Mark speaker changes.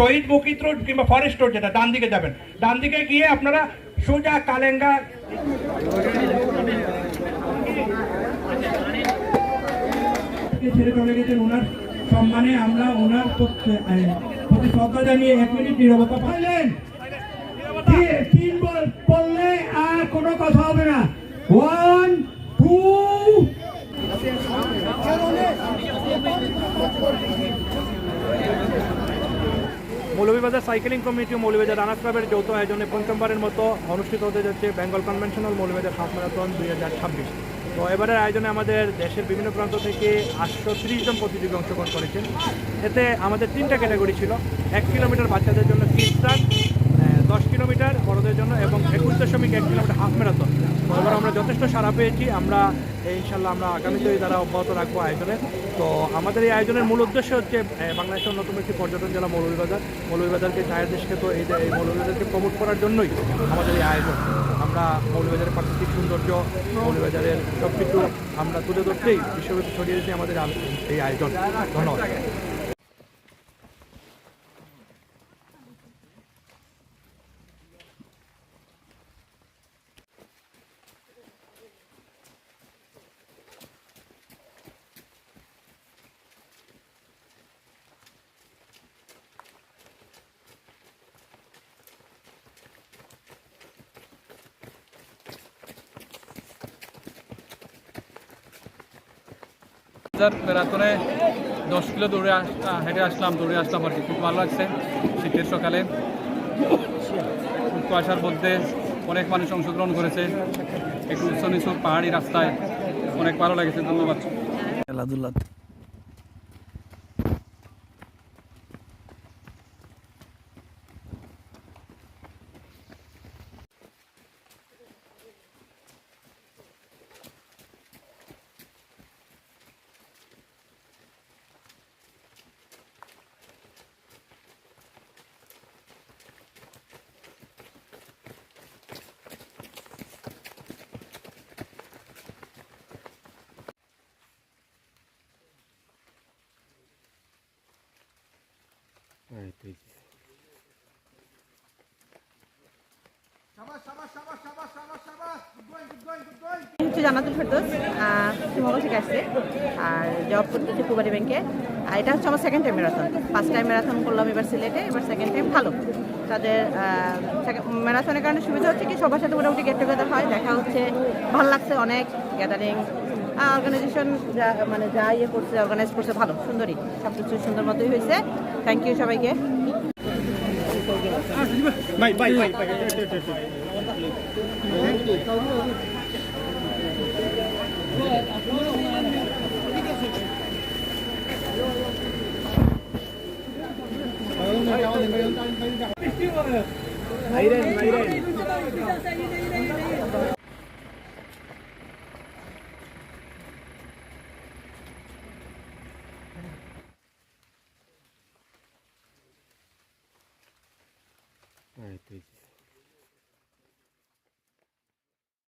Speaker 1: শহীদ Mukit road কিংবা forest road, যেটা ডান দিকে যাবেন, ডান দিকে গিয়ে আপনারা সোজা কালেঙ্গা ছেড়ে চলে গেছেন। ওনার সম্মানে আমরা ওনার প্রতি শ্রদ্ধা জানিয়ে 1 মিনিট নীরবতা পাইলেন। 3 বললে আর কোনো কথা হবে না। 1 2 মৌলভীবাজার সাইকেলিং কমিটি ও মৌলভীবাজার রানার্স ক্লাবের যৌথ আয়োজনে পঞ্চমবারের মতো অনুষ্ঠিত হতে যাচ্ছে Bengal conventional Moulvibazar half marathon 2026। তো এবারের আয়োজনে আমাদের দেশের বিভিন্ন প্রান্ত থেকে 830 জন প্রতিযোগী অংশগ্রহণ করেছেন। এতে আমাদের 3টা ক্যাটাগরি ছিল: 1 কিলোমিটার বাচ্চাদের জন্য কিডস রান, 10 কিলোমিটার বড়দের জন্য এবং 21.1 কিলোমিটার হাফ ম্যারাথন। তো এবার আমরা যথেষ্ট সাড়া পেয়েছি। আমরা ইনশাল্লাহ আমরা আগামীতে দ্বারা অব্যাহত রাখবো আয়োজনে। তো আমাদের এই আয়োজনের মূল উদ্দেশ্য হচ্ছে বাংলাদেশের অন্যতম একটি পর্যটন জেলা মৌলভীবাজারকে চায়ের দেশকে, তো এই মৌলভীবাজারকে প্রমোট করার জন্যই আমাদের এই আয়োজন। আমরা মৌলভীবাজারের প্রাকৃতিক সৌন্দর্য, মৌলভীবাজারের সব কিছু আমরা তুলে ধরতেই বিশ্বব্যাপী ছড়িয়ে দিতে আমাদের এই আয়োজন। ধন্যবাদ।
Speaker 2: ম্যারাথনে 10 কিলো হেঁটে আসলাম, দৌড়ে আসলাম আর কি। খুব ভালো লাগছে শীতের সকালে, কুয়াশার মধ্যে অনেক মানুষ অংশগ্রহণ করেছে। একটু উঁচু নিচু পাহাড়ি রাস্তায় অনেক ভালো লেগেছে। ধন্যবাদ।
Speaker 3: খেলাধুলা
Speaker 4: জান্নাতুল ফেরদৌস, শিমুল থেকে আসছে আর জব করতেছি কুবারি ব্যাংকে। আর এটা হচ্ছে আমার second time marathon. First time marathon করলাম এবার সিলেটে, এবার সেকেন্ড টাইম। ভালো, তাদের ম্যারাথনের কারণে সুবিধা হচ্ছে কি সবার সাথে মোটামুটি গেট টুগেদার হয়, দেখা হচ্ছে, ভালো লাগছে। অনেক গ্যাদারিং অর্গানাইজেশন যা ইয়ে করছে, অর্গানাইজ করছে, ভালো, সুন্দরই, সব কিছু সুন্দর মতোই হয়েছে। থ্যাংক ইউ সবাইকে।
Speaker 1: Ayren.